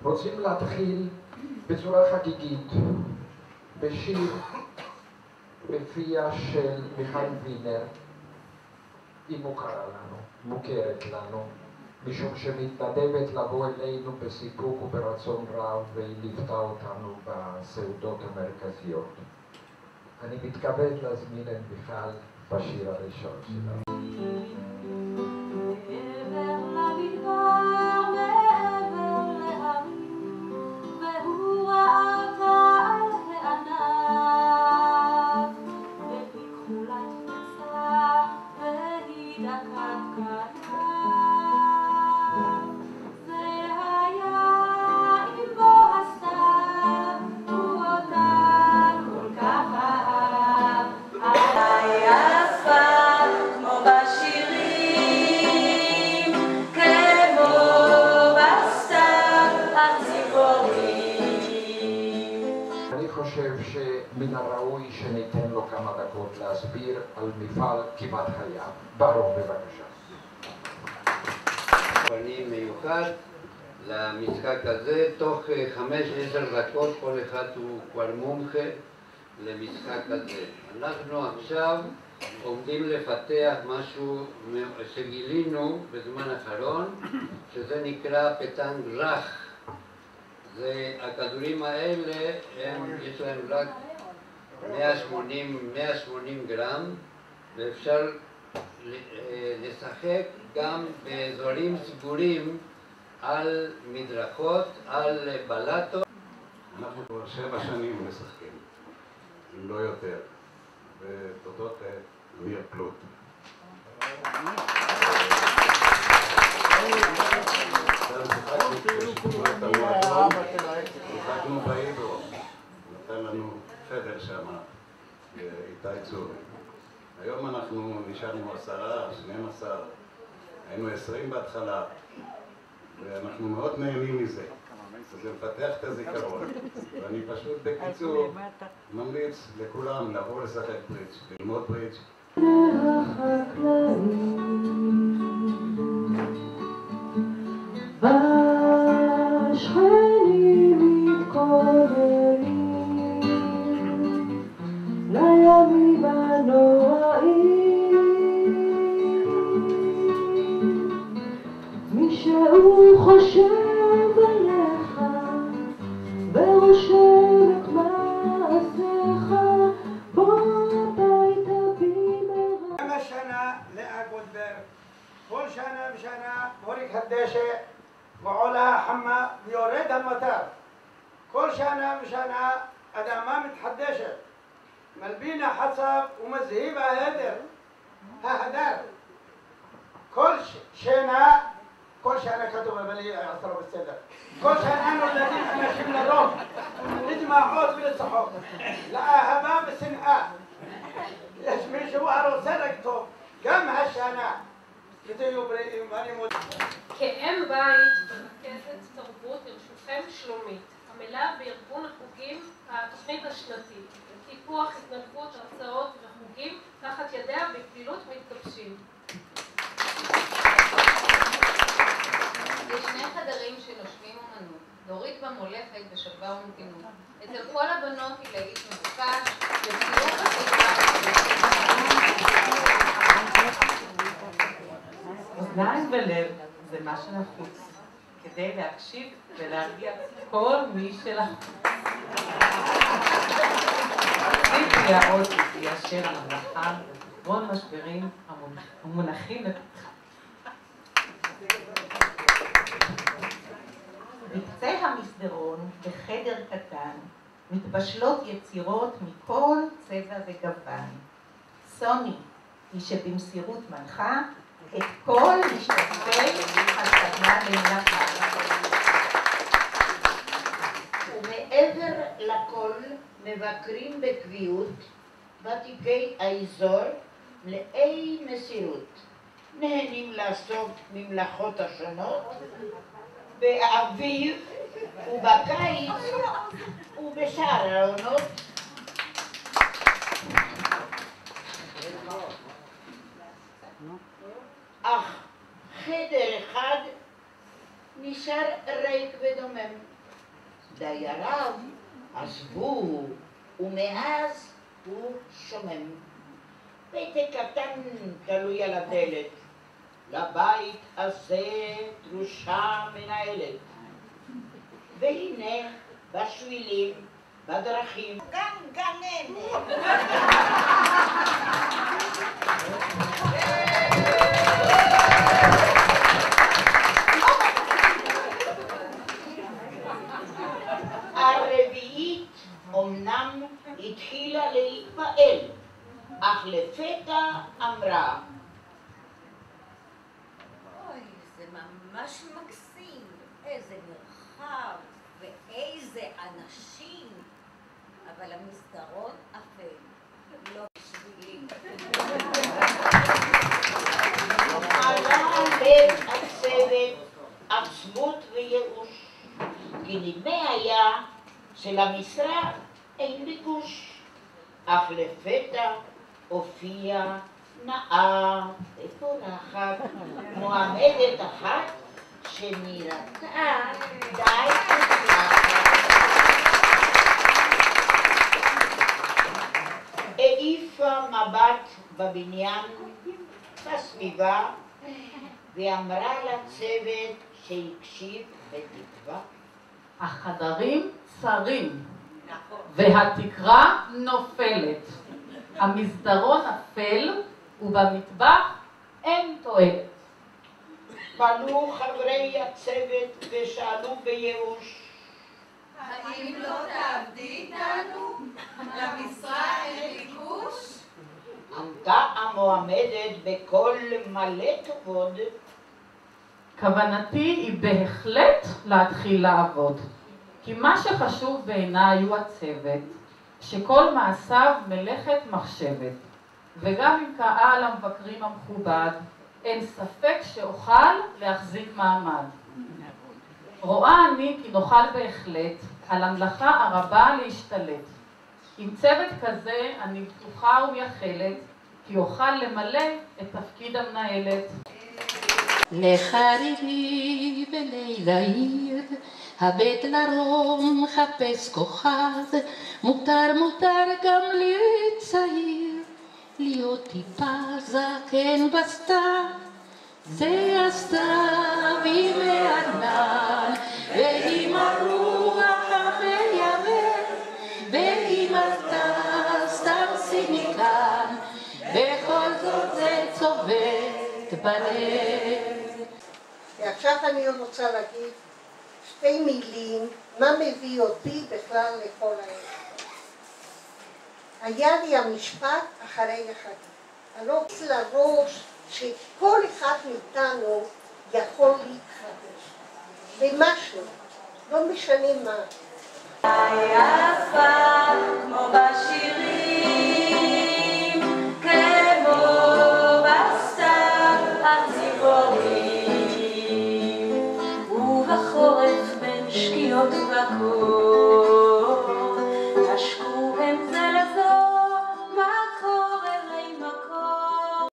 רוצים להתחיל בצורה חגיגית בשיר בפיה של מיכל וינר. היא מוכרת לנו, משום שמתנדבת לבוא אלינו בסיפוק וברצון רב, והיא ליוותה אותנו בסעודות המרכזיות. אני מתכבד להזמין את מיכל בשיר הראשון שלה. אני חושב שמן הראוי שניתן לו כמה דקות להסביר על מפעל כמעט חייו. ברור, בבקשה. אני מיוחד למשחק הזה, תוך 5-10 דקות כל אחד הוא כבר מומחה למשחק הזה. אנחנו עכשיו עומדים לפתח משהו שגילינו בזמן האחרון, שזה נקרא פטנג רך. הכדורים האלה, יש להם רק 180 גרם, ואפשר לשחק גם באזורים סגורים על מדרכות, על בלטות. אנחנו כבר 7 שנים משחקים, אם לא יותר, ותודות לאמיר פלוט. שיחקנו בהידרו, נתן לנו חדר שם, איתי צורי. היום אנחנו נשארנו 10, 12, היינו 20 בהתחלה, ואנחנו מאוד נהנים מזה. זה מפתח את הזיכרון, ואני פשוט בקיצור ממליץ לכולם לבוא לשחק ברידג', ללמוד ברידג'. בשכנים מתכוננים לימים הנוראים, מישהו חושב עליך ורושם את מעשיך, בוא הביתה במהרה. גם השנה לאה גולדברג, כל שנה ושנה מוריק הדשא ועולה החמה ויורד המטר. כל שנה ושנה אדמה מתחדשת, מלבין החצב ומזהיב ההדר. כל שנה כתוב, אבל היא עשרה בסדר. כל שנה נולדים אנשים לרוב, לדמעות ולצחוק, לאהבה ושנאה. יש מישהו הרוצה רק טוב, גם השנה. שתהיו בריאים ואני מודה. כאם בית במרכזת תרבות לרשותכם שלומית, עמלה בארגון החוגים התוכנית השנתית, טיפוח, התנדבות, הרצאות וחוגים תחת ידיה בפעילות מתגבשים. יש 2 חדרים שנושמים אומנות, דורית במולכת בשלווה ומתינות. אצל כל הבנות היא להיט מבוקש, לציור בחיפה. אוזניים ולב זה מה שנחוץ, כדי להקשיב ולהרגיע כל מי שלחוץ. תפקיד יעוד ליישר המלאכה בפתרון משברים המונחים לפתחה. בקצה המסדרון, בחדר קטן, מתבשלות יצירות מכל צבע וגוון. סוני היא שבמסירות מנחה את כל משתתפי הסדנה למלאכה. ומעבר לכל מבקרים בקביעות ותיקי האזור מלאי מסירות, נהנים לעשות ממלאכות השונות באביב ובקיץ ובשאר העונות. אך חדר אחד נשאר ריק ודומם. דייריו עזבו, ומאז הוא שומם. פתק קטן תלוי על הדלת, לבית הזה דרושה מנהלת. והנה בשבילים, בדרכים, גם גננת. הרביעית אמנם התחילה להתפעל, אך לפתע אמרה, אוי, זה ממש מקסים, איזה מרחב ואיזה אנשים, אבל המסדרון אפל, לא בשבילי. עלה לב הצוות עצבות וייאוש, כי נדמה היה שלמשרה אין ביקוש, אך לפתע הופיעה נאה ופורחת מועמדת אחת שנראתה די העיפה מבט בבניין, בסביבה, ואמרה לצוות שהקשיב בתקווה, החדרים צרים והתקרה נופלת, המסדרון אפל ובמטבח אין תועלת. פנו חברי הצוות ושאלו בייאוש, האם לא תעבדי איתנו? למשרה אין ביקוש? ענתה המועמדת בקול מלא כבוד, כוונתי היא בהחלט להתחיל לעבוד, כי מה שחשוב בעיניי הוא הצוות, שכל מעשיו מלאכת מחשבת, וגם עם קהל המבקרים המכובד, אין ספק שאוכל להחזיק מעמד. רואה אני כי נוכל בהחלט על המלאכה הרבה להשתלט. עם צוות כזה אני בטוחה ומייחלת, כי אוכל למלא את תפקיד המנהלת. לחרירי בליל העיר, הבט לרום חפש כוכב, מותר גם לצעיר, להיות טיפה זקן בסתיו, זה הסתיו עם הענן, ועם הרוח המייבב, ועם סתם ציניקן, בכל זאת זה צובט בלב. ועכשיו אני רוצה להגיד שתי מילים, מה מביא אותי בכלל לכל האלה. היה לי המשפט אחרי החגים. הלא לראש שכל אחד מאיתנו יכול להתחדש במשהו, לא משנה מה. היפה כמו בשירים, כמו בסתיו הציפורים, ובחורף בין שקיעות ובקור